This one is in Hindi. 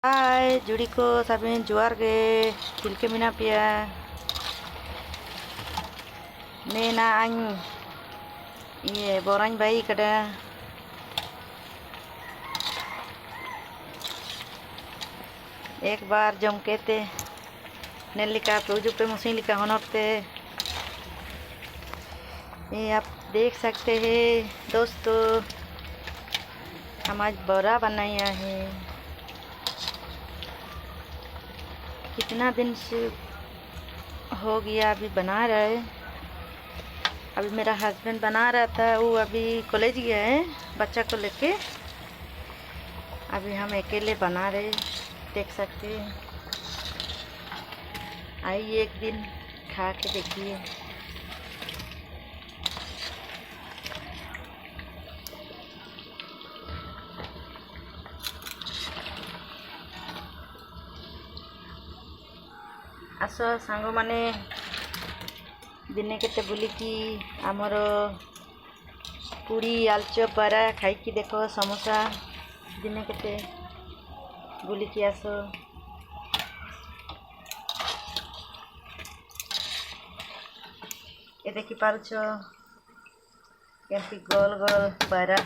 Hai, juri ko sabihin juar ge tilke mina pia. Nena anh ये बोरान भाई kada एक बार जम कहते नेलिका पूजू पे मुसीलिका होनोते। ये आप देख सकते हैं दोस्तों, हम आज बोरा बनाया है। कितना दिन से हो गया अभी बना रहे। अभी मेरा हस्बैंड बना रहा था, वो अभी कॉलेज गया है बच्चा को लेके। अभी हम अकेले बना रहे, देख सकते हैं। आइए एक दिन खा के देखिए। आस सांग माने दिने केते बुलिकी आमर पूरी आलचप बरा खाई देखो, समोसा दिने केते बुलिकी आस। ये देखी पारुछ केमती गोल गोल बरा